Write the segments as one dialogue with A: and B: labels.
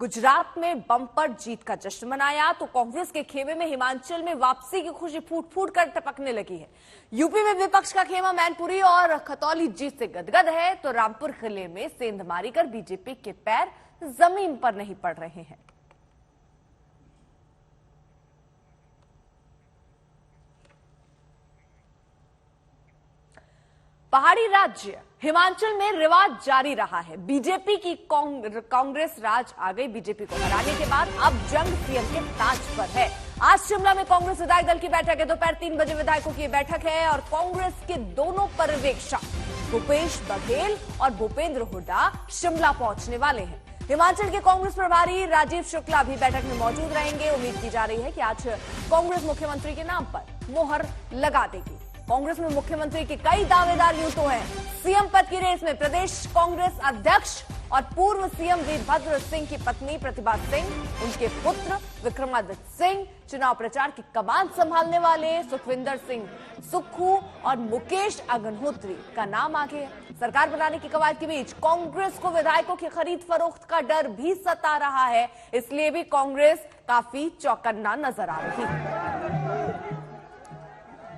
A: गुजरात में बम्पर जीत का जश्न मनाया तो कांग्रेस के खेमे में हिमाचल में वापसी की खुशी फूट फूट कर टपकने लगी है। यूपी में विपक्ष का खेमा मैनपुरी और खतौली जीत से गदगद है तो रामपुर किले में सेंधमारी कर बीजेपी के पैर जमीन पर नहीं पड़ रहे हैं। पहाड़ी राज्य हिमाचल में रिवाज जारी रहा है। बीजेपी की कांग्रेस राज आ गई। बीजेपी को हराने के बाद अब जंग सीएम के ताज पर है। आज शिमला में कांग्रेस विधायक दल की बैठक है। दोपहर 3 बजे विधायकों की बैठक है और कांग्रेस के दोनों पर्यवेक्षक भूपेश बघेल और भूपेंद्र हुड्डा शिमला पहुंचने वाले हैं। हिमाचल के कांग्रेस प्रभारी राजीव शुक्ला भी बैठक में मौजूद रहेंगे। उम्मीद की जा रही है कि आज कांग्रेस मुख्यमंत्री के नाम पर मोहर लगा देगी। कांग्रेस में मुख्यमंत्री के कई दावेदार यूं तो हैं। सीएम पद की रेस में प्रदेश कांग्रेस अध्यक्ष और पूर्व सीएम वीरभद्र सिंह की पत्नी प्रतिभा सिंह, उनके पुत्र विक्रमादित्य सिंह, चुनाव प्रचार की कमान संभालने वाले सुखविंदर सिंह सुक्खू और मुकेश अग्निहोत्री का नाम आगे है। सरकार बनाने की कवायद के बीच कांग्रेस को विधायकों की खरीद फरोख्त का डर भी सता रहा है, इसलिए भी कांग्रेस काफी चौकन्ना नजर आ रही है।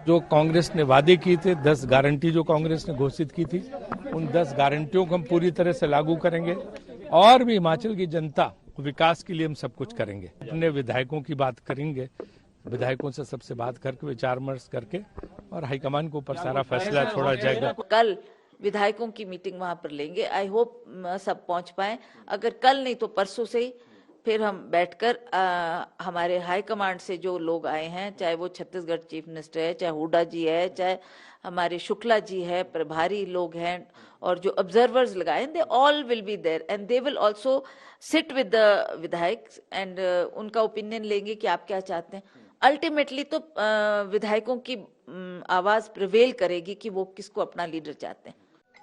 B: जो कांग्रेस ने वादे किए थे, 10 गारंटी जो कांग्रेस ने घोषित की थी, उन 10 गारंटियों को हम पूरी तरह से लागू करेंगे और भी हिमाचल की जनता विकास के लिए हम सब कुछ करेंगे। अपने विधायकों की बात करेंगे, विधायकों से सबसे बात करके विचार विमर्श करके और हाईकमान के ऊपर सारा फैसला छोड़ा जाएगा।
C: कल विधायकों की मीटिंग वहां पर लेंगे। आई होप सब पहुंच पाए। अगर कल नहीं तो परसों से ही फिर हम बैठकर हमारे हाई कमांड से जो लोग आए हैं, चाहे वो छत्तीसगढ़ चीफ मिनिस्टर है, चाहे हुड्डा जी है, चाहे हमारे शुक्ला जी है, प्रभारी लोग हैं और जो ऑब्जर्वर्स लगाए, they all will be there and they will also sit with the विधायक एंड उनका ओपिनियन लेंगे कि आप क्या चाहते हैं। अल्टीमेटली तो विधायकों की आवाज प्रिवेल करेगी कि वो किसको अपना लीडर चाहते हैं।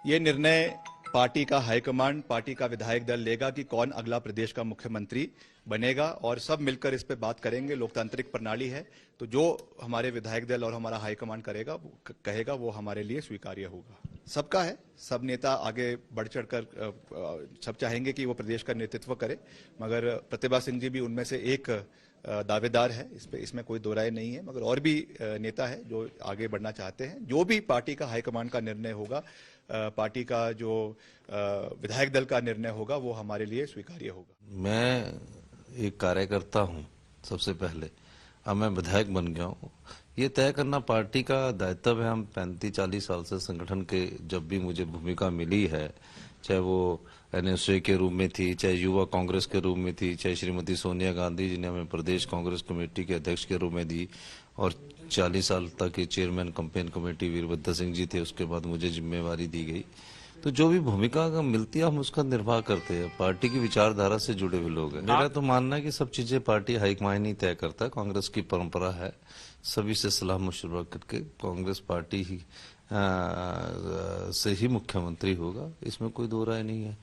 D: ये निर्णय पार्टी का हाईकमांड, पार्टी का विधायक दल लेगा कि कौन अगला प्रदेश का मुख्यमंत्री बनेगा और सब मिलकर इस पे बात करेंगे। लोकतांत्रिक प्रणाली है तो जो हमारे विधायक दल और हमारा हाईकमांड कहेगा वो हमारे लिए स्वीकार्य होगा। सबका है, सब नेता आगे बढ़ चढ़कर सब चाहेंगे कि वो प्रदेश का नेतृत्व करे, मगर प्रतिभा सिंह जी भी उनमें से एक दावेदार है। इसमें कोई दो राय नहीं है, मगर और भी नेता है जो आगे बढ़ना चाहते हैं। जो भी पार्टी का हाईकमांड का निर्णय होगा, पार्टी का जो विधायक दल का निर्णय होगा, वो हमारे लिए स्वीकार्य होगा।
E: मैं एक कार्यकर्ता हूं सबसे पहले, अब मैं विधायक बन गया हूं। ये तय करना पार्टी का दायित्व है। हम 35-40 साल से संगठन के जब भी मुझे भूमिका मिली है, चाहे वो एनएसए के रूप में थी, चाहे युवा कांग्रेस के रूप में थी, चाहे श्रीमती सोनिया गांधी जी ने हमें प्रदेश कांग्रेस कमेटी के अध्यक्ष के रूप में दी और 40 साल तक ये chairman campaign committee Virbhadra Singh ji थे, उसके बाद मुझे जिम्मेवारी दी गई। तो जो भी भूमिका मिलती है हम उसका निर्वाह करते हैं। पार्टी की विचारधारा से जुड़े हुए लोग हैं। मेरा तो मानना है कि सब चीजें पार्टी हाईकमान ही तय करता है। कांग्रेस की परंपरा है सभी से सलाह मशवरा करके कांग्रेस पार्टी ही से ही मुख्यमंत्री होगा, इसमें कोई दो राय नहीं है।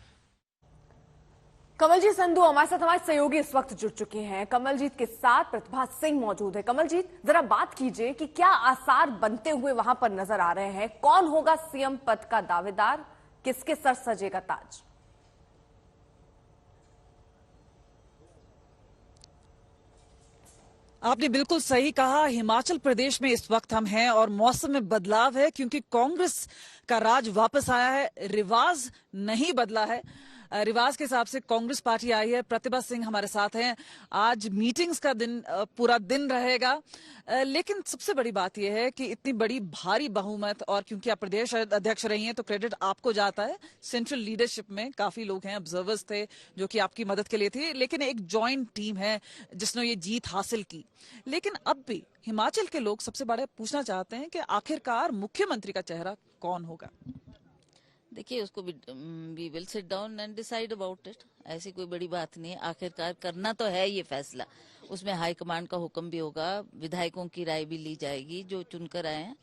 A: कमलजीत संधू हमारे साथ हमारे सहयोगी इस वक्त जुड़ चुके हैं। कमलजीत के साथ प्रतिभा सिंह मौजूद है। कमलजीत, जरा बात कीजिए कि क्या आसार बनते हुए वहां पर नजर आ रहे हैं? कौन होगा सीएम पद का दावेदार? किसके सर सजेगा ताज?
F: आपने बिल्कुल सही कहा। हिमाचल प्रदेश में इस वक्त हम हैं और मौसम में बदलाव है क्योंकि कांग्रेस का राज वापस आया है। रिवाज नहीं बदला है। रिवाज के हिसाब से कांग्रेस पार्टी आई है। प्रतिभा सिंह हमारे साथ हैं। आज मीटिंग्स का दिन पूरा दिन रहेगा, लेकिन सबसे बड़ी बात यह है कि इतनी बड़ी भारी बहुमत, और क्योंकि आप प्रदेश अध्यक्ष रही हैं तो क्रेडिट आपको जाता है। सेंट्रल लीडरशिप में काफी लोग हैं, ऑब्जर्वर्स थे जो कि आपकी मदद के लिए थे, लेकिन एक जॉइंट टीम है जिसने ये जीत हासिल की। लेकिन अब भी हिमाचल के लोग सबसे बड़ा पूछना चाहते हैं कि आखिरकार मुख्यमंत्री का चेहरा कौन होगा।
C: देखिए, उसको we will sit down and decide about it. ऐसी कोई बड़ी बात नहीं है। आखिरकार करना तो है ये फैसला, उसमें हाई कमांड का हुक्म भी होगा, विधायकों की राय भी ली जाएगी जो चुनकर आए हैं,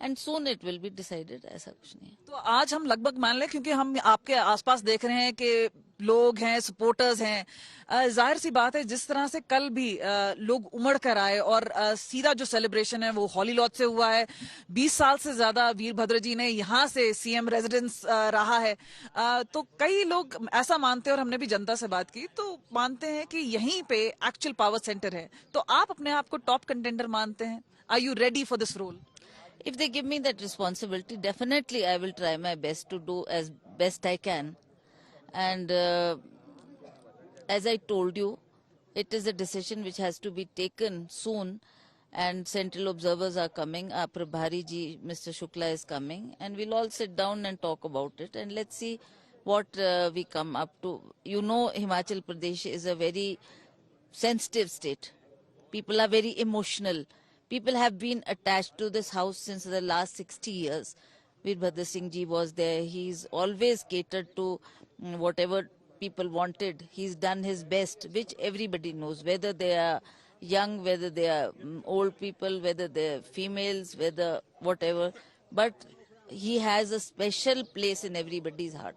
C: and soon it will be decided. ऐसा कुछ नहीं है।
F: तो आज हम लगभग मान लें, क्योंकि हम आपके आसपास देख रहे हैं कि लोग हैं, सपोर्टर्स हैं, जाहिर सी बात है जिस तरह से कल भी लोग उमड़ कर आए और सीधा जो सेलिब्रेशन है वो हॉली लॉज से हुआ है। 20 साल से ज्यादा वीरभद्र जी ने यहाँ से सीएम रेजिडेंस रहा है, तो कई लोग ऐसा मानते हैं और हमने भी जनता से बात की तो मानते हैं कि यहीं पे एक्चुअल पावर सेंटर है। तो आप अपने आप को टॉप कंटेंडर मानते हैं? Are you ready for this role?
C: If they give me that responsibility, definitely I will try my best to do as best I can. And as I told you, it is a decision which has to be taken soon. And central observers are coming. Our Prabhari ji, Mr. Shukla is coming. And we'll all sit down and talk about it. And let's see what we come up to. You know, Himachal Pradesh is a very sensitive state. People are very emotional. People have been attached to this house since the last 60 years. Veerbhadra Singh ji was there. He's always catered to whatever people wanted. He's done his best, which everybody knows, whether they are young, whether they are old people, whether they're females, whether whatever. But he has a special place in everybody's heart.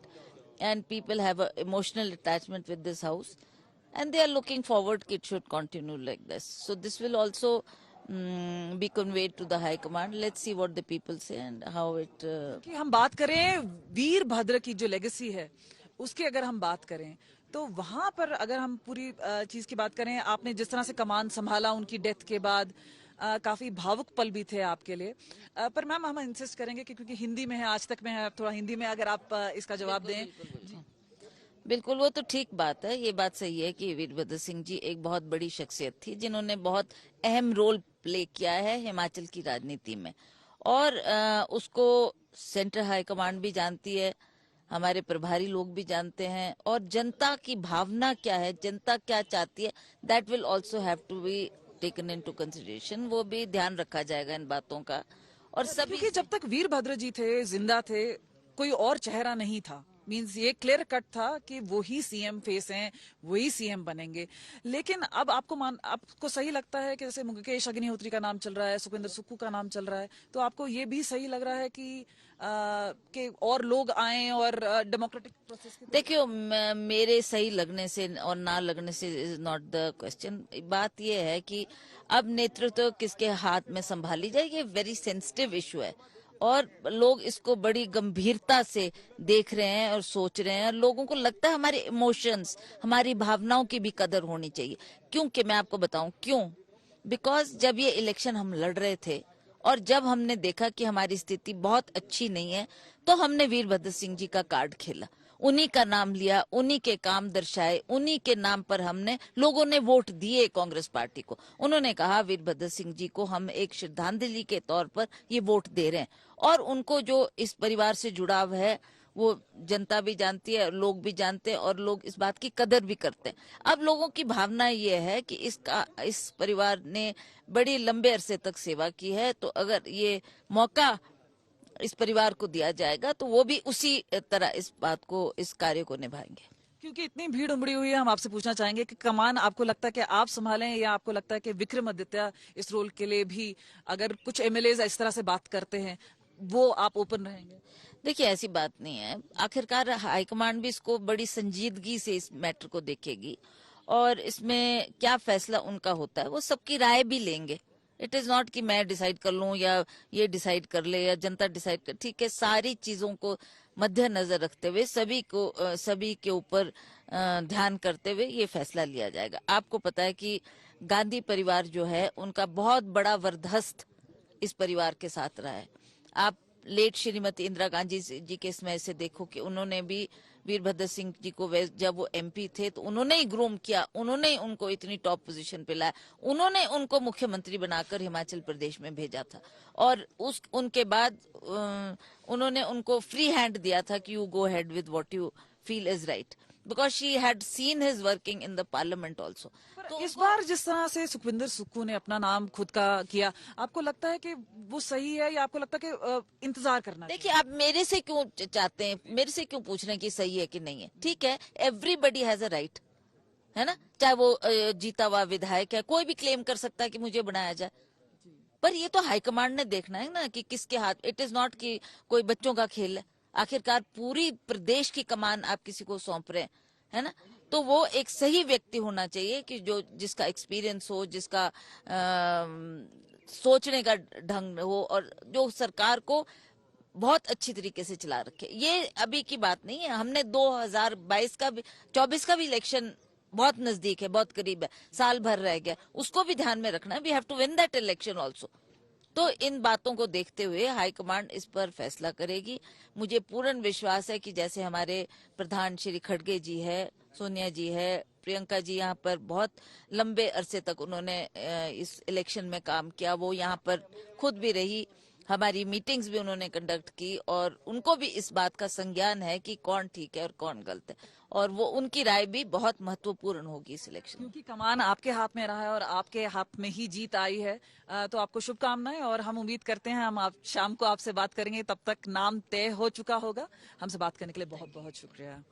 C: And people have an emotional attachment with this house. And they are looking forward that it should continue like this. So this will also be conveyed to the High Command. Let's see what the people say and how it...
F: कि हम बात करें वीरभद्र की जो legacy है उसकी अगर हम बात करें तो वहां पर अगर हम पूरी चीज की बात करें, आपने जिस तरह से कमान संभाला उनकी डेथ के बाद, काफी भावुक पल भी थे आपके लिए। पर मैम हम इंसिस्ट करेंगे कि क्योंकि हिंदी में है, आज तक में है, थोड़ा हिंदी में अगर आप इसका जवाब दें।
C: बिल्कुल, वो तो ठीक बात है। ये बात सही है कि वीरभद्र सिंह जी एक बहुत बड़ी शख्सियत थी जिन्होंने बहुत अहम रोल प्ले किया है हिमाचल की राजनीति में, और उसको सेंट्रल हाई कमांड भी जानती है, हमारे प्रभारी लोग भी जानते हैं, और जनता की भावना क्या है, जनता क्या चाहती है, that will also have to be taken into consideration. वो भी ध्यान रखा जाएगा इन बातों का। और सभी
F: क्योंकि जब तक वीरभद्र जी थे, जिंदा थे, कोई और चेहरा नहीं था। मीन्स ये क्लियर कट था कि वो ही सीएम फेस हैं, वही सीएम बनेंगे। लेकिन अब आपको सही लगता है कि जैसे मुकेश अग्निहोत्री का नाम चल रहा है, सुखविंदर सुक्खू का नाम चल रहा है, तो आपको ये भी सही लग रहा है कि और लोग आए और डेमोक्रेटिक प्रोसेस?
C: देखियो, मेरे सही लगने से और ना लगने से इज नॉट द क्वेश्चन। बात ये है कि अब नेतृत्व किसके हाथ में संभाली जाए, ये वेरी सेंसिटिव इशू है और लोग इसको बड़ी गंभीरता से देख रहे हैं और सोच रहे हैं, और लोगों को लगता है हमारे इमोशंस, हमारी भावनाओं की भी कदर होनी चाहिए। क्योंकि मैं आपको बताऊं क्यों, बिकॉज जब ये इलेक्शन हम लड़ रहे थे और जब हमने देखा कि हमारी स्थिति बहुत अच्छी नहीं है, तो हमने वीरभद्र सिंह जी का कार्ड खेला, उन्हीं का नाम लिया, उन्हीं के काम दर्शाए, उन्हीं के नाम पर हमने, लोगों ने वोट दिए कांग्रेस पार्टी को। उन्होंने कहा वीरभद्र सिंह जी को हम एक श्रद्धांजलि के तौर पर ये वोट दे रहे हैं, और उनको जो इस परिवार से जुड़ाव है वो जनता भी जानती है, लोग भी जानते हैं, और लोग इस बात की कदर भी करते हैं। अब लोगों की भावना ये है कि इस परिवार ने बड़ी लंबे अरसे तक सेवा की है, तो अगर ये मौका इस परिवार को दिया जाएगा तो वो भी उसी तरह इस बात को, इस कार्य को निभाएंगे।
F: क्योंकि इतनी भीड़ उमड़ी हुई है, हम आपसे पूछना चाहेंगे कि कमान आपको लगता है कि आप संभालें, या आपको लगता है कि विक्रमादित्य इस रोल के लिए भी, अगर कुछ एमएलए इस तरह से बात करते हैं, वो आप ओपन रहेंगे?
C: देखिए, ऐसी बात नहीं है। आखिरकार हाईकमांड भी इसको बड़ी संजीदगी से इस मैटर को देखेगी, और इसमें क्या फैसला उनका होता है वो सबकी राय भी लेंगे। इट इज नॉट कि मैं डिसाइड कर लूं या ये डिसाइड कर ले या जनता डिसाइड कर, ठीक है। सारी चीजों को मद्देनजर रखते हुए सभी के ऊपर ध्यान करते हुए ये फैसला लिया जाएगा। आपको पता है कि गांधी परिवार जो है उनका बहुत बड़ा वरदहस्त इस परिवार के साथ रहा है। आप लेट श्रीमती इंदिरा गांधी जी के समय से देखो कि उन्होंने भी वीरभद्र सिंह जी को, जब वो एमपी थे तो उन्होंने ही ग्रूम किया, उन्होंने ही उनको इतनी टॉप पोजीशन पे लाया, उन्होंने उनको मुख्यमंत्री बनाकर हिमाचल प्रदेश में भेजा था, और उनके बाद उन्होंने उनको फ्री हैंड दिया था कि you go head with what you feel is right, because she had seen his working in the parliament also.
F: तो इस बार जिस तरह से सुखविंदर सुक्खू ने अपना नाम खुद का किया, आपको लगता है कि वो सही है, या आपको लगता है कि इंतजार करना?
C: देखिए, आप मेरे से क्यों चाहते हैं, मेरे से क्यों पूछ रहे हैं कि सही है कि नहीं है? ठीक है, एवरीबडी हैज अ राइट, है ना, चाहे वो जीता हुआ विधायक है, कोई भी क्लेम कर सकता है कि मुझे बनाया जाए, पर ये तो हाईकमांड ने देखना है ना कि किसके हाथ। इट इज नॉट कि कोई बच्चों का खेल है। आखिरकार पूरी प्रदेश की कमान आप किसी को सौंप रहे हैं, है ना। तो वो एक सही व्यक्ति होना चाहिए कि जो जिसका एक्सपीरियंस हो, जिसका सोचने का ढंग हो और जो सरकार को बहुत अच्छी तरीके से चला रखे। ये अभी की बात नहीं है, हमने 2022 का भी 24 का भी इलेक्शन बहुत नजदीक है, बहुत करीब है, साल भर रह गया, उसको भी ध्यान में रखना है। We have to win that election also. तो इन बातों को देखते हुए हाईकमांड इस पर फैसला करेगी। मुझे पूर्ण विश्वास है कि जैसे हमारे प्रधान श्री खड़गे जी है, सोनिया जी है, प्रियंका जी यहाँ पर बहुत लंबे अरसे तक उन्होंने इस इलेक्शन में काम किया, वो यहाँ पर खुद भी रही, हमारी मीटिंग्स भी उन्होंने कंडक्ट की और उनको भी इस बात का संज्ञान है कि कौन ठीक है और कौन गलत है, और वो उनकी राय भी बहुत महत्वपूर्ण होगी इस इलेक्शन।
F: क्योंकि कमान आपके हाथ में रहा है और आपके हाथ में ही जीत आई है, तो आपको शुभकामनाएं और हम उम्मीद करते हैं हम शाम को आपसे बात करेंगे, तब तक नाम तय हो चुका होगा। हमसे बात करने के लिए बहुत बहुत शुक्रिया।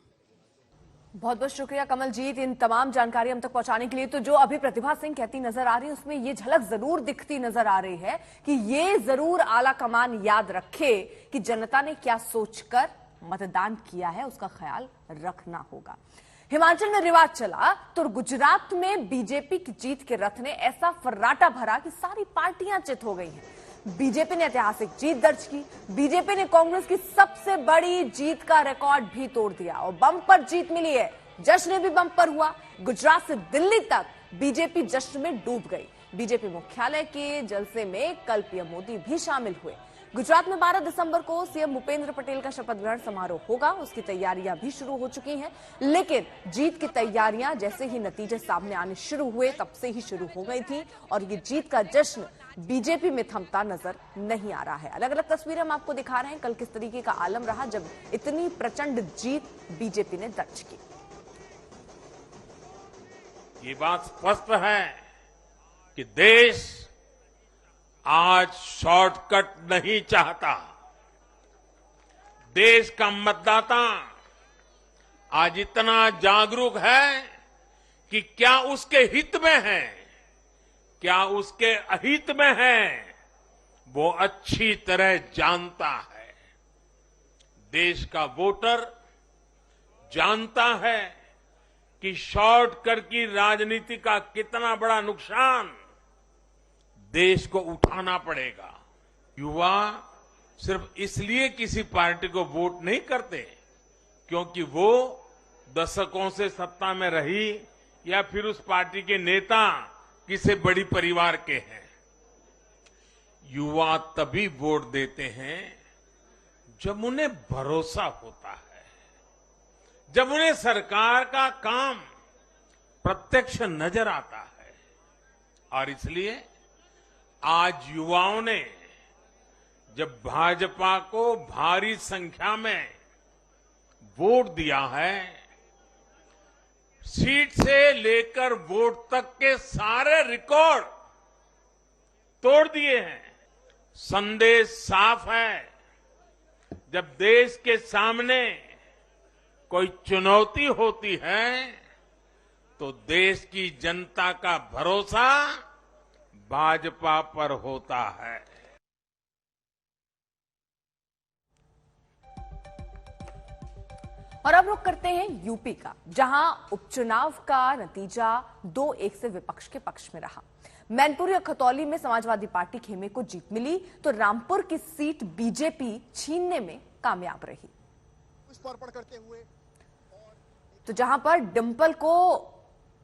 A: बहुत बहुत शुक्रिया कमलजीत, इन तमाम जानकारी हम तक पहुंचाने के लिए। तो जो अभी प्रतिभा सिंह कहती नजर आ रही है उसमें ये झलक जरूर दिखती नजर आ रही है कि ये जरूर आला कमान याद रखे कि जनता ने क्या सोचकर मतदान किया है, उसका ख्याल रखना होगा। हिमाचल में रिवाज चला तो गुजरात में बीजेपी की जीत के रथ ने ऐसा फर्राटा भरा कि सारी पार्टियां चित हो गई हैं। बीजेपी ने ऐतिहासिक जीत दर्ज की, बीजेपी ने कांग्रेस की सबसे बड़ी जीत का रिकॉर्ड भी तोड़ दिया और बम्पर जीत मिली है। जश्न भी बम्पर हुआ, गुजरात से दिल्ली तक बीजेपी जश्न में डूब गई। बीजेपी मुख्यालय के जलसे में कल पीएम मोदी भी शामिल हुए। गुजरात में 12 दिसंबर को सीएम भूपेंद्र पटेल का शपथ ग्रहण समारोह होगा, उसकी तैयारियां भी शुरू हो चुकी हैं। लेकिन जीत की तैयारियां जैसे ही नतीजे सामने आने शुरू हुए तब से ही शुरू हो गई थी और ये जीत का जश्न बीजेपी में थमता नजर नहीं आ रहा है। अलग अलग तस्वीरें हम आपको दिखा रहे हैं कल किस तरीके का आलम रहा जब इतनी प्रचंड जीत बीजेपी ने दर्ज की।
G: ये बात स्पष्ट है कि देश आज शॉर्टकट नहीं चाहता। देश का मतदाता आज इतना जागरूक है कि क्या उसके हित में है, क्या उसके अहित में है, वो अच्छी तरह जानता है। देश का वोटर जानता है कि शॉर्टकट की राजनीति का कितना बड़ा नुकसान देश को उठाना पड़ेगा। युवा सिर्फ इसलिए किसी पार्टी को वोट नहीं करते क्योंकि वो दशकों से सत्ता में रही या फिर उस पार्टी के नेता किसी बड़ी परिवार के हैं। युवा तभी वोट देते हैं जब उन्हें भरोसा होता है, जब उन्हें सरकार का काम प्रत्यक्ष नजर आता है। और इसलिए आज युवाओं ने जब भाजपा को भारी संख्या में वोट दिया है, सीट से लेकर वोट तक के सारे रिकॉर्ड तोड़ दिए हैं। संदेश साफ है, जब देश के सामने कोई चुनौती होती है तो देश की जनता का भरोसा भाजपा पर होता है।
A: और अब रुख करते हैं यूपी का, जहां उपचुनाव का नतीजा 2-1 से विपक्ष के पक्ष में रहा। मैनपुरी और खतौली में समाजवादी पार्टी खेमे को जीत मिली तो रामपुर की सीट बीजेपी छीनने में कामयाब रही। करते हुए तो जहां पर डिंपल को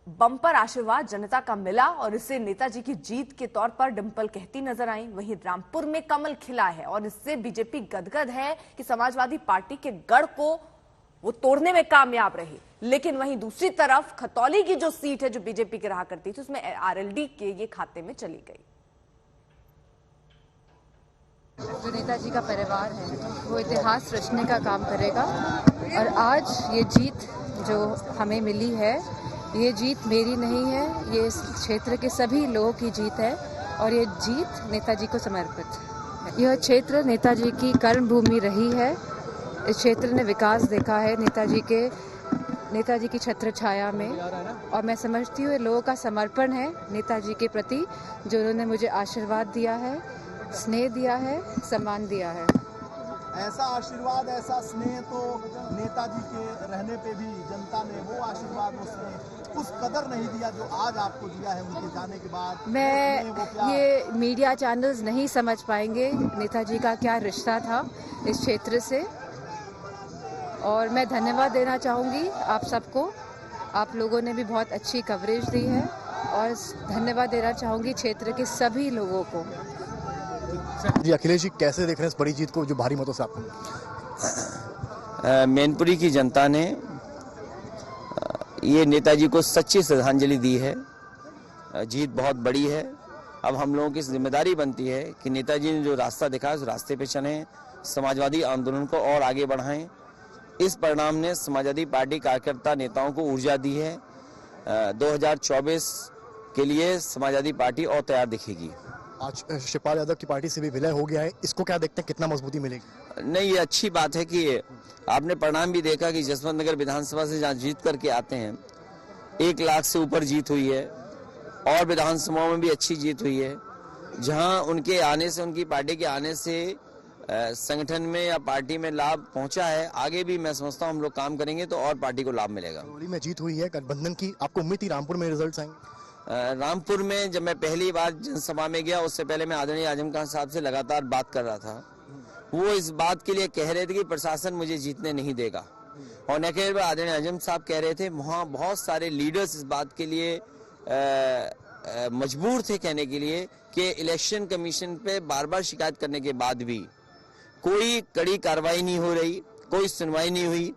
A: बम्पर आशीर्वाद जनता का मिला और इसे नेताजी की जीत के तौर पर डिंपल कहती नजर आई, वहीं रामपुर में कमल खिला है और इससे बीजेपी गदगद है कि समाजवादी पार्टी के गढ़ को वो तोड़ने में कामयाब रही। लेकिन वहीं दूसरी तरफ खतौली की जो सीट है जो बीजेपी की रहा करती थी उसमें आरएलडी के ये खाते में चली गई।
H: जो नेताजी का परिवार है वो इतिहास रचने का काम करेगा और आज ये जीत जो हमें मिली है ये जीत मेरी नहीं है, ये इस क्षेत्र के सभी लोगों की जीत है और ये जीत नेताजी को समर्पित है। यह क्षेत्र नेताजी की कर्मभूमि रही है। इस क्षेत्र ने विकास देखा है नेताजी की छत्र छाया में और मैं समझती हूँ लोगों का समर्पण है नेताजी के प्रति, जो उन्होंने मुझे आशीर्वाद दिया है, स्नेह दिया है, सम्मान दिया है।
I: ऐसा आशीर्वाद, ऐसा स्नेह तो नेताजी के रहने पे भी जनता ने वो आशीर्वाद, वो स्नेह उस कदर नहीं दिया जो आज आपको दिया है उनके जाने के बाद।
H: ये मीडिया चैनल्स नहीं समझ पाएंगे नेताजी का क्या रिश्ता था इस क्षेत्र से, और मैं धन्यवाद देना चाहूँगी आप सबको। आप लोगों ने भी बहुत अच्छी कवरेज दी है, और धन्यवाद देना चाहूँगी क्षेत्र के सभी लोगों को।
J: जी अखिलेश जी, कैसे देख रहे हैं इस बड़ी जीत को जो भारी मतों से आपको?
K: मैनपुरी की जनता ने ये नेताजी को सच्ची श्रद्धांजलि दी है। जीत बहुत बड़ी है। अब हम लोगों की जिम्मेदारी बनती है कि नेताजी ने जो रास्ता दिखाया उस रास्ते पे चलें, समाजवादी आंदोलन को और आगे बढ़ाएं। इस परिणाम ने समाजवादी पार्टी कार्यकर्ता नेताओं को ऊर्जा दी है। 2024 के लिए समाजवादी पार्टी और तैयार दिखेगी।
J: आज शिवपाल यादव की पार्टी से भी विलय हो गया है, इसको क्या देखते हैं, कितना मजबूती मिलेगी?
K: नहीं, ये अच्छी बात है कि आपने परिणाम भी देखा कि जसवंत नगर विधानसभा से जहाँ जीत करके आते हैं 1 लाख से ऊपर जीत हुई है, और विधानसभाओं में भी अच्छी जीत हुई है। जहाँ उनके आने से, उनकी पार्टी के आने से संगठन में या पार्टी में लाभ पहुंचा है, आगे भी मैं समझता हूँ हम लोग काम करेंगे तो और पार्टी को लाभ मिलेगा।
J: करौली में जीत हुई है गठबंधन की, आपको उम्मीद थी रामपुर में रिजल्ट आएंगे?
K: रामपुर में जब मैं पहली बार जनसभा में गया, उससे पहले मैं आदरणीय आजम खान साहब से लगातार बात कर रहा था। वो इस बात के लिए कह रहे थे कि प्रशासन मुझे जीतने नहीं देगा, और न केवल आदरणीय आजम साहब कह रहे थे, वहाँ बहुत सारे लीडर्स इस बात के लिए मजबूर थे कहने के लिए कि इलेक्शन कमीशन पे बार बार शिकायत करने के बाद भी कोई कड़ी कार्रवाई नहीं हो रही, कोई सुनवाई नहीं हुई।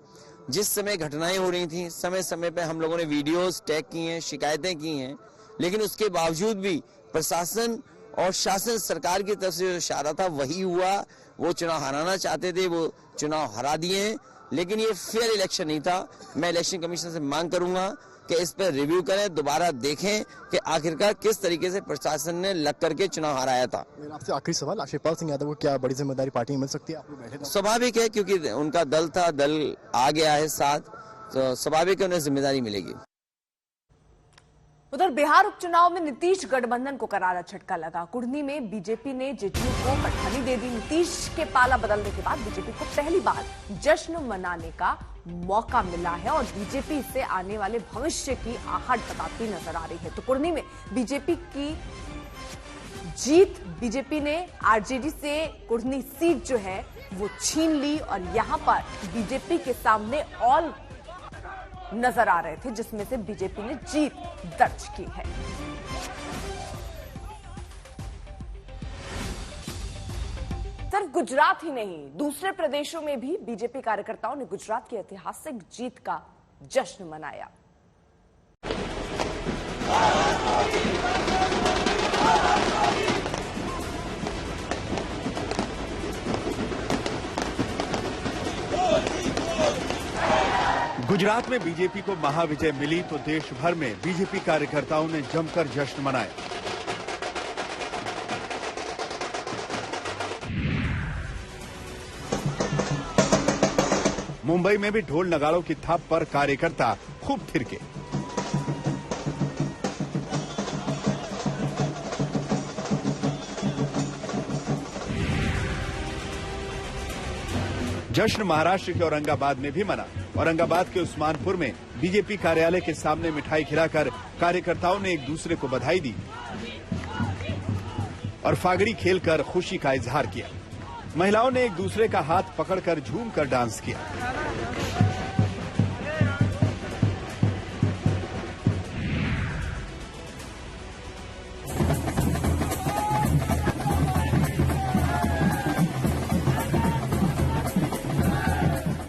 K: जिस समय घटनाएं हो रही थी, समय समय पे हम लोगों ने वीडियोस टैग की हैं, शिकायतें की हैं, लेकिन उसके बावजूद भी प्रशासन और शासन सरकार की तरफ से जो इशारा था वही हुआ। वो चुनाव हराना चाहते थे, वो चुनाव हरा दिए हैं, लेकिन ये फेयर इलेक्शन नहीं था। मैं इलेक्शन कमीशन से मांग करूंगा कि इस पर रिव्यू करें, दोबारा देखें कि आखिरकार किस तरीके से प्रशासन ने लग करके चुनाव हराया था।
J: आपसे आखिरी सवाल, शिवपाल सिंह यादव को क्या बड़ी जिम्मेदारी पार्टी में मिल सकती है? आप लोग बैठे थे।
K: स्वाभाविक है, क्योंकि उनका दल था, दल आ गया है साथ, तो स्वाभाविक है उन्हें जिम्मेदारी मिलेगी।
A: उधर बिहार उपचुनाव में नीतीश गठबंधन को करारा झटका लगा। कुढ़नी में बीजेपी ने जेडीयू को कटघनी दे दी। नीतीश के पाला बदलने के बाद बीजेपी को पहली बार जश्न मनाने का मौका मिला है, और बीजेपी से आने वाले भविष्य की आहट बताती नजर आ रही है। तो कुढ़नी में बीजेपी की जीत, बीजेपी ने आरजेडी से कुढ़नी सीट जो है वो छीन ली, और यहां पर बीजेपी के सामने ऑल नजर आ रहे थे, जिसमें से बीजेपी ने जीत दर्ज की है। सिर्फ गुजरात ही नहीं, दूसरे प्रदेशों में भी बीजेपी कार्यकर्ताओं ने गुजरात की ऐतिहासिक जीत का जश्न मनाया।
L: गुजरात में बीजेपी को महाविजय मिली तो देश भर में बीजेपी कार्यकर्ताओं ने जमकर जश्न मनाया। मुंबई में भी ढोल नगाड़ों की थाप पर कार्यकर्ता खूब थिरके। जश्न महाराष्ट्र के औरंगाबाद में भी मना। औरंगाबाद के उस्मानपुर में बीजेपी कार्यालय के सामने मिठाई खिलाकर कार्यकर्ताओं ने एक दूसरे को बधाई दी और फागड़ी खेलकर खुशी का इजहार किया। महिलाओं ने एक दूसरे का हाथ पकड़कर झूमकर डांस किया।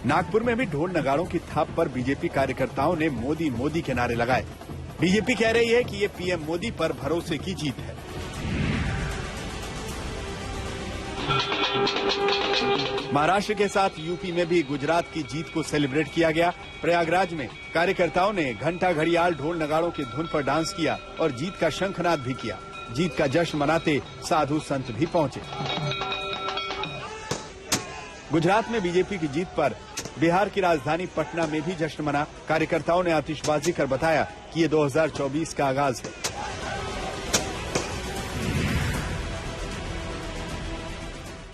L: नागपुर में भी ढोल नगाड़ों की थाप पर बीजेपी कार्यकर्ताओं ने मोदी मोदी के नारे लगाए। बीजेपी कह रही है कि ये पीएम मोदी पर भरोसे की जीत है। महाराष्ट्र के साथ यूपी में भी गुजरात की जीत को सेलिब्रेट किया गया। प्रयागराज में कार्यकर्ताओं ने घंटा घड़ियाल ढोल नगाड़ों की धुन पर डांस किया और जीत का शंखनाद भी किया। जीत का जश्न मनाते साधु संत भी पहुंचे। गुजरात में बीजेपी की जीत पर बिहार की राजधानी पटना में भी जश्न मना। कार्यकर्ताओं ने आतिशबाजी कर बताया कि ये 2024 का आगाज है।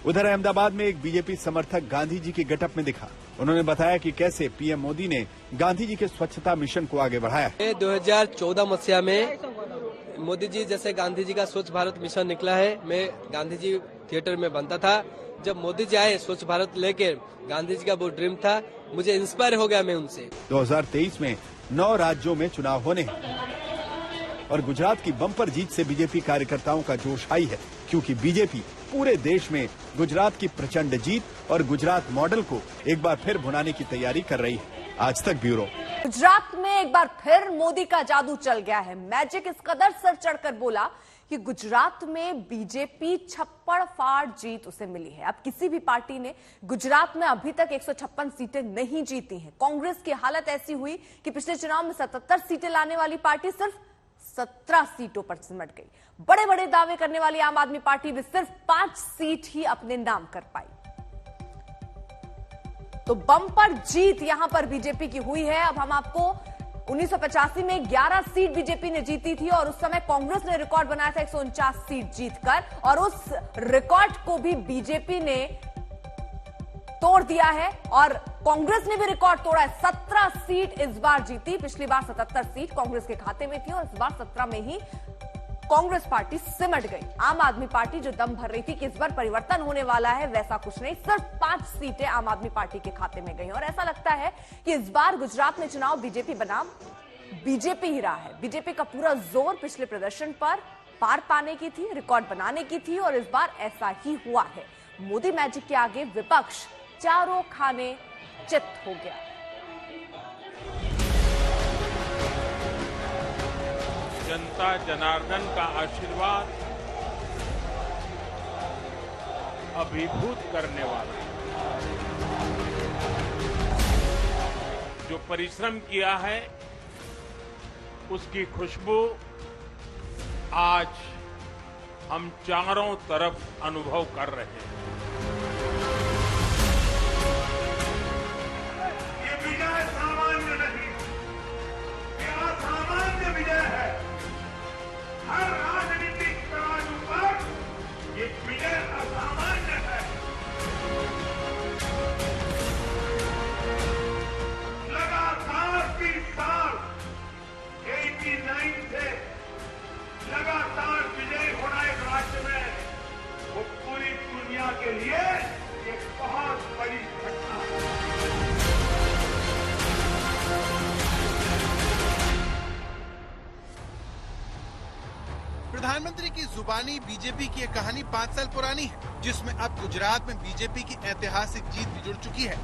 L: उधर अहमदाबाद में एक बीजेपी समर्थक गांधी जी के गेटअप में दिखा। उन्होंने बताया कि कैसे पीएम मोदी ने गांधी जी के स्वच्छता मिशन को आगे बढ़ाया।
M: 2014 मसीहा में मोदी जी जैसे गांधी जी का स्वच्छ भारत मिशन निकला है। मैं गांधी जी थिएटर में बनता था। जब मोदी जी आए स्वच्छ भारत लेकर, गांधी जी का वो ड्रीम था, मुझे इंस्पायर हो गया मैं उनसे।
L: 2023 में 9 राज्यों में चुनाव होने हैं और गुजरात की बम्पर जीत से बीजेपी कार्यकर्ताओं का जोश हाई है, क्योंकि बीजेपी पूरे देश में गुजरात की प्रचंड जीत और गुजरात मॉडल को एक बार फिर भुनाने की तैयारी कर रही है। आज तक ब्यूरो।
A: गुजरात में एक बार फिर मोदी का जादू चल गया है। मैजिक इस कदर सर चढ़कर बोला कि गुजरात में बीजेपी छप्पड़ फाड़ जीत उसे मिली है। अब किसी भी पार्टी ने गुजरात में अभी तक 156 सीटें नहीं जीती हैं। कांग्रेस की हालत ऐसी हुई कि पिछले चुनाव में 77 सीटें लाने वाली पार्टी सिर्फ 17 सीटों पर सिमट गई। बड़े बड़े दावे करने वाली आम आदमी पार्टी भी सिर्फ 5 सीट ही अपने नाम कर पाई। तो बम्पर जीत यहां पर बीजेपी की हुई है। अब हम आपको 1985 में 11 सीट बीजेपी ने जीती थी और उस समय कांग्रेस ने रिकॉर्ड बनाया था 149 सीट जीतकर, और उस रिकॉर्ड को भी बीजेपी ने तोड़ दिया है और कांग्रेस ने भी रिकॉर्ड तोड़ा है। 17 सीट इस बार जीती। पिछली बार 77 सीट कांग्रेस के खाते में थी और इस बार 17 में ही कांग्रेस पार्टी सिमट गई। आम आदमी पार्टी जो दम भर रही थी कि इस बार परिवर्तन होने वाला है, वैसा कुछ नहीं। सिर्फ 5 सीटें आम आदमी पार्टी के खाते में गई और ऐसा लगता है कि इस बार गुजरात में चुनाव बीजेपी बनाम बीजेपी ही रहा है। बीजेपी का पूरा जोर पिछले प्रदर्शन पर पार पाने की थी, रिकॉर्ड बनाने की थी और इस बार ऐसा ही हुआ है। मोदी मैजिक के आगे विपक्ष चारों खाने चित हो गया।
G: जनता जनार्दन का आशीर्वाद अभिभूत करने वाला है। जो परिश्रम किया है उसकी खुशबू आज हम चारों तरफ अनुभव कर रहे हैं।
N: ये विजय सामान्य नहीं, ये असामान्य विजय है। हर राजनीतिक तराजू पर ये विजय असामान्य है। लगातार 30 साल 89 से लगातार विजय होना एक राज्य में, वो पूरी दुनिया के लिए एक बहुत बड़ी घटना है।
O: प्रधानमंत्री की जुबानी बीजेपी की एक कहानी 5 साल पुरानी है, जिसमें अब गुजरात में बीजेपी की ऐतिहासिक जीत भी जुड़ चुकी है।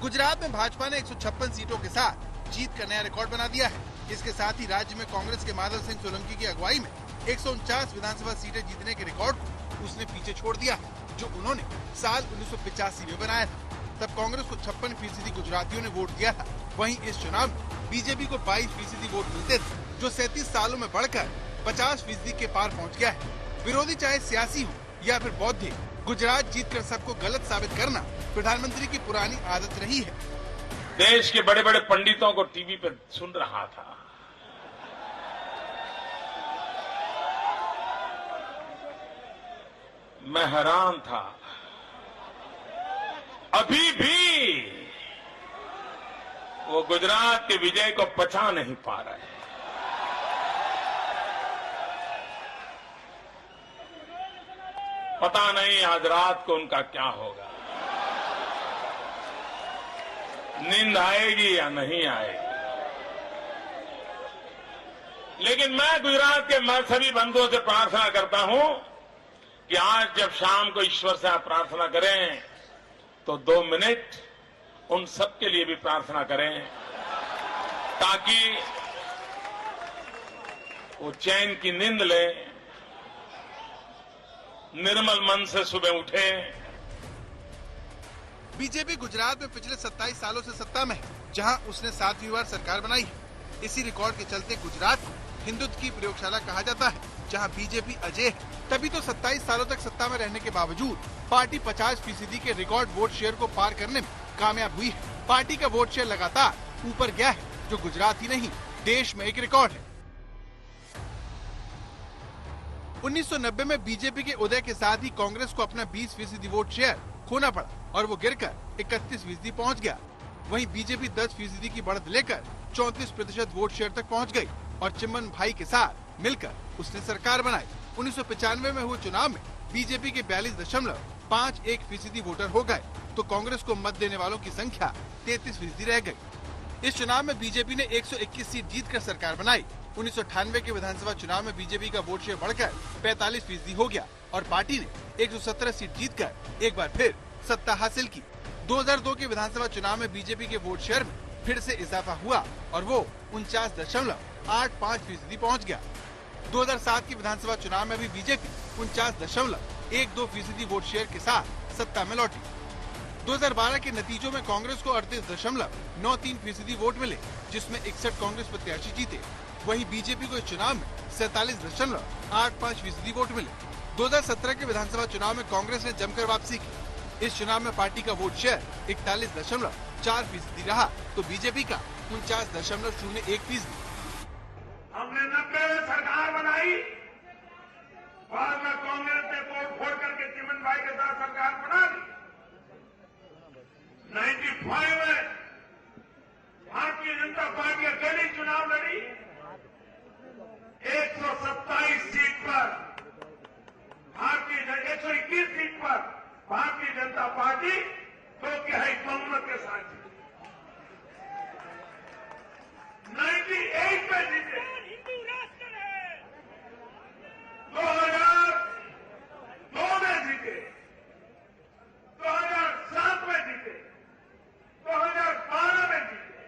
O: गुजरात में भाजपा ने 156 सीटों के साथ जीत का नया रिकॉर्ड बना दिया है। इसके साथ ही राज्य में कांग्रेस के माधव सिंह सोलंकी की अगुवाई में 149 विधानसभा सीटें जीतने के रिकॉर्ड को उसने पीछे छोड़ दिया, जो उन्होंने साल 1985 में बनाया था। तब कांग्रेस को 56% गुजरातियों ने वोट दिया था। वहीं इस चुनाव में बीजेपी को 22% वोट मिलते थे, जो 37 सालों में बढ़कर 50% के पार पहुंच गया है। विरोधी चाहे सियासी हो या फिर बौद्धिक, गुजरात जीतकर सबको गलत साबित करना प्रधानमंत्री की पुरानी आदत रही है।
G: देश के बड़े बड़े पंडितों को टीवी पर सुन रहा था। मैं हैरान था, अभी भी वो गुजरात के विजय को पचा नहीं पा रहे। पता नहीं आज रात को उनका क्या होगा, नींद आएगी या नहीं आएगी। लेकिन मैं गुजरात के मैं सभी बंधुओं से प्रार्थना करता हूं कि आज जब शाम को ईश्वर से आप प्रार्थना करें तो 2 मिनट उन सब के लिए भी प्रार्थना करें, ताकि वो चैन की नींद ले, निर्मल मन से सुबह उठे।
O: बीजेपी गुजरात में पिछले 27 सालों से सत्ता में है, जहां उसने 7वीं बार सरकार बनाई है। इसी रिकॉर्ड के चलते गुजरात को हिंदुत्व की प्रयोगशाला कहा जाता है, जहां बीजेपी अजय है। तभी तो 27 सालों तक सत्ता में रहने के बावजूद पार्टी 50% के रिकॉर्ड वोट शेयर को पार करने में कामयाब हुई है। पार्टी का वोट शेयर लगातार ऊपर गया है, जो गुजरात ही नहीं देश में एक रिकॉर्ड है। 1990 में बीजेपी के उदय के साथ ही कांग्रेस को अपना 20% वोट शेयर खोना पड़ा और वो गिरकर 31% पहुंच गया। वहीं बीजेपी 10% की बढ़त लेकर 34% वोट शेयर तक पहुंच गई और चिमन भाई के साथ मिलकर उसने सरकार बनाई। 1995 में हुए चुनाव में बीजेपी के 42.51% वोटर हो गए तो कांग्रेस को मत देने वालों की संख्या 33% रह गई। इस चुनाव में बीजेपी ने 121 सीट जीतकर सरकार बनाई। 1998 के विधानसभा चुनाव में बीजेपी का वोट शेयर बढ़कर 45% हो गया और पार्टी ने 117 सीट जीतकर एक बार फिर सत्ता हासिल की। 2002 के विधानसभा चुनाव में बीजेपी के वोट शेयर में फिर से इजाफा हुआ और वो 49.85% पहुँच गया। 2007 के विधानसभा चुनाव में भी बीजेपी 49.12% वोट शेयर के साथ सत्ता में लौटी। 2012 के नतीजों में कांग्रेस को 38.93% वोट मिले, जिसमें 61 कांग्रेस प्रत्याशी जीते। वहीं बीजेपी को इस चुनाव में 47.85% वोट मिले। 2017 के विधानसभा चुनाव में कांग्रेस ने जमकर वापसी की। इस चुनाव में पार्टी का वोट शेयर 41.4% रहा तो बीजेपी का 49.01%।
N: हमने 90 में सरकार बनाई, बाद में कांग्रेस ने वोट फोड़ करके चिमन भाई के साथ सरकार बना दी। 95 में भारतीय जनता पार्टी अकेली चुनाव लड़ी, 127 सीट पर 121 सीट पर भारतीय जनता पार्टी 2/3 बहुमत के साथ जीती। 98 में जीते, 2002 में जीते, 2007 में जीते, 2012 में जीते,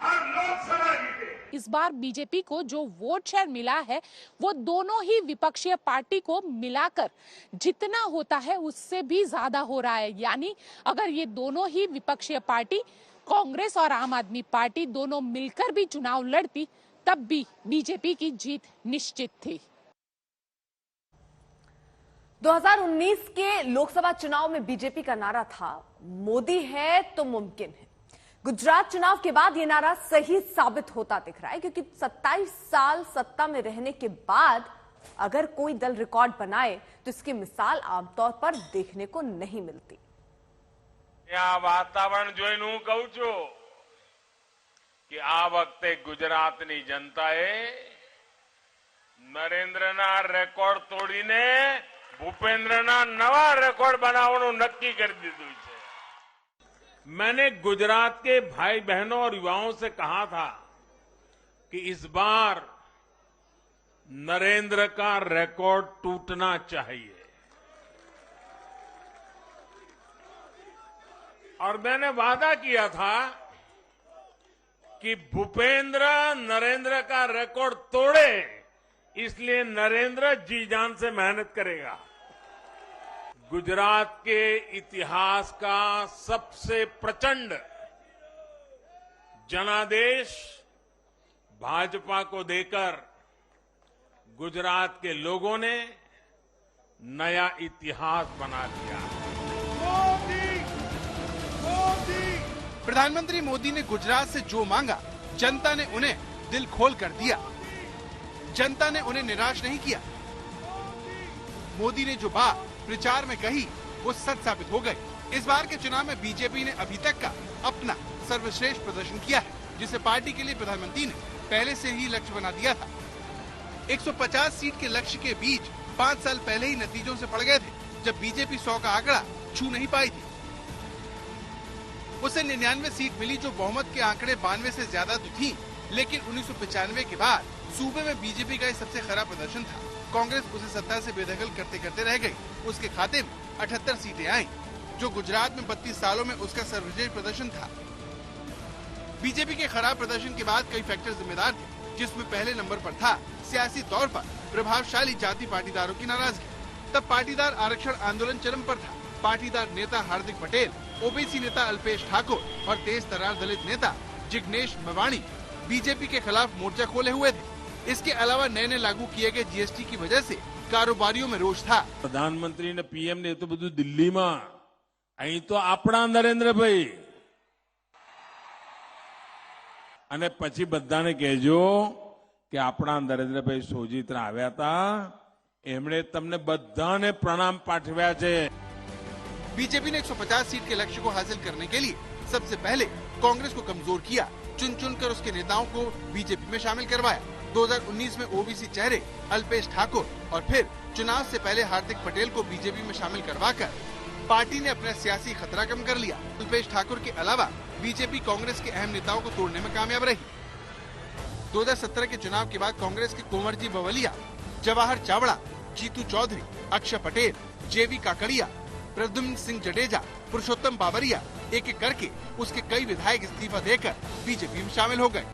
N: हर लोकसभा जीते।
P: इस बार बीजेपी को जो वोट शेयर मिला है वो दोनों ही विपक्षीय पार्टी को मिलाकर जितना होता है उससे भी ज्यादा हो रहा है। यानी अगर ये दोनों ही विपक्षीय पार्टी कांग्रेस और आम आदमी पार्टी दोनों मिलकर भी चुनाव लड़ती तब भी बीजेपी की जीत निश्चित थी।
A: 2019 के लोकसभा चुनाव में बीजेपी का नारा था, मोदी है तो मुमकिन है। गुजरात चुनाव के बाद ये नारा सही साबित होता दिख रहा है, क्योंकि 27 साल सत्ता में रहने के बाद अगर कोई दल रिकॉर्ड बनाए तो इसकी मिसाल आमतौर पर देखने को नहीं मिलती।
G: આ વાતાવરણ જોઈને હું કહું છું કે આ વખતે ગુજરાતની જનતાએ નરેન્દ્રના રેકોર્ડ તોડીને ભૂપેન્દ્રના નવા રેકોર્ડ બનાવવાનું નક્કી કરી દીધું છે। मैंने गुजरात के भाई बहनों और युवाओं से कहा था कि इस बार नरेंद्र का रिकॉर्ड टूटना चाहिए और मैंने वादा किया था कि भूपेंद्र नरेंद्र का रिकॉर्ड तोड़े, इसलिए नरेंद्र जी जान से मेहनत करेगा। गुजरात के इतिहास का सबसे प्रचंड जनादेश भाजपा को देकर गुजरात के लोगों ने नया इतिहास बना दिया।
O: प्रधानमंत्री मोदी ने गुजरात से जो मांगा जनता ने उन्हें दिल खोल कर दिया। जनता ने उन्हें निराश नहीं किया। मोदी ने जो बात प्रचार में कही वो सच साबित हो गई। इस बार के चुनाव में बीजेपी ने अभी तक का अपना सर्वश्रेष्ठ प्रदर्शन किया है, जिसे पार्टी के लिए प्रधानमंत्री ने पहले से ही लक्ष्य बना दिया था। 150 सीट के लक्ष्य के बीच 5 साल पहले ही नतीजों से पड़ गए थे, जब बीजेपी 100 का आंकड़ा छू नहीं पाई थी। उसे 99 सीट मिली, जो बहुमत के आंकड़े 92 से ज्यादा तो थी, लेकिन 1995 के बाद सूबे में बीजेपी का सबसे खराब प्रदर्शन था। कांग्रेस उसे सत्ता से बेदखल करते करते रह गई। उसके खाते में 78 सीटें आईं, जो गुजरात में 32 सालों में उसका सर्वश्रेष्ठ प्रदर्शन था। बीजेपी के खराब प्रदर्शन के बाद कई फैक्टर जिम्मेदार थे, जिसमें पहले नंबर पर था सियासी तौर पर प्रभावशाली जाति पाटीदारों की नाराजगी। तब पाटीदार आरक्षण आंदोलन चरम पर था। पाटीदार नेता हार्दिक पटेल, ओबीसी नेता अल्पेश ठाकुर और तेज तर्रार दलित नेता जिग्नेश मेवाणी बीजेपी के खिलाफ मोर्चा खोले हुए थे। इसके अलावा नए लागू किए गए जीएसटी की वजह से कारोबारियों में रोष था।
G: प्रधानमंत्री ने पीएम ने तो બધું દિલ્હીમાં, અહીં તો આપણા નરેન્દ્રભાઈ, અને પછી બધાને કહેજો કે આપણા નરેન્દ્રભાઈ સોજીત્રા આવ્યા હતા એમણે તમને બધાને પ્રણામ પાઠવ્યા છે।
O: बीजेपी ने 150 सीट के लक्ष्य को हासिल करने के लिए सबसे पहले कांग्रेस को कमजोर किया, चुन कर उसके नेताओं को बीजेपी में शामिल करवाया। 2019 में ओबीसी चेहरे अल्पेश ठाकुर और फिर चुनाव से पहले हार्दिक पटेल को बीजेपी में शामिल करवाकर पार्टी ने अपना सियासी खतरा कम कर लिया। अल्पेश ठाकुर के अलावा बीजेपी कांग्रेस के अहम नेताओं को तोड़ने में कामयाब रही। 2017 के चुनाव के बाद कांग्रेस के कुंवरजी बवलिया, जवाहर चावड़ा, जीतू चौधरी, अक्षय पटेल, जेवी काकड़िया, प्रद्युम्न सिंह जडेजा, पुरुषोत्तम बाबरिया एक एक करके उसके कई विधायक इस्तीफा देकर बीजेपी में शामिल हो गए।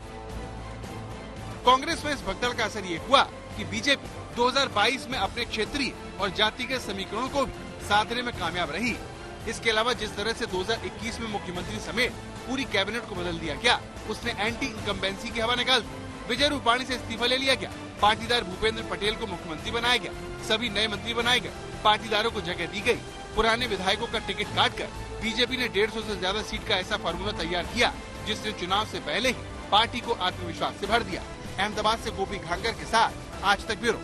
O: कांग्रेस में इस भगदड़ का असर ये हुआ कि बीजेपी 2022 में अपने क्षेत्रीय और जातिगत समीकरणों को भी साधने में कामयाब रही। इसके अलावा जिस तरह से 2021 में मुख्यमंत्री समेत पूरी कैबिनेट को बदल दिया गया, उसने एंटी इनकम्बेंसी की हवा निकाल दी। विजय रूपाणी से इस्तीफा ले लिया गया, पाटीदार भूपेंद्र पटेल को मुख्यमंत्री बनाया गया, सभी नए मंत्री बनाए गए, पाटीदारों को जगह दी गई। पुराने विधायकों का टिकट काटकर बीजेपी ने 150 से ज्यादा सीट का ऐसा फार्मूला तैयार किया जिसने चुनाव से पहले ही पार्टी को आत्मविश्वास से भर दिया। अहमदाबाद से गोपी घांगर के साथ आज तक ब्यूरो।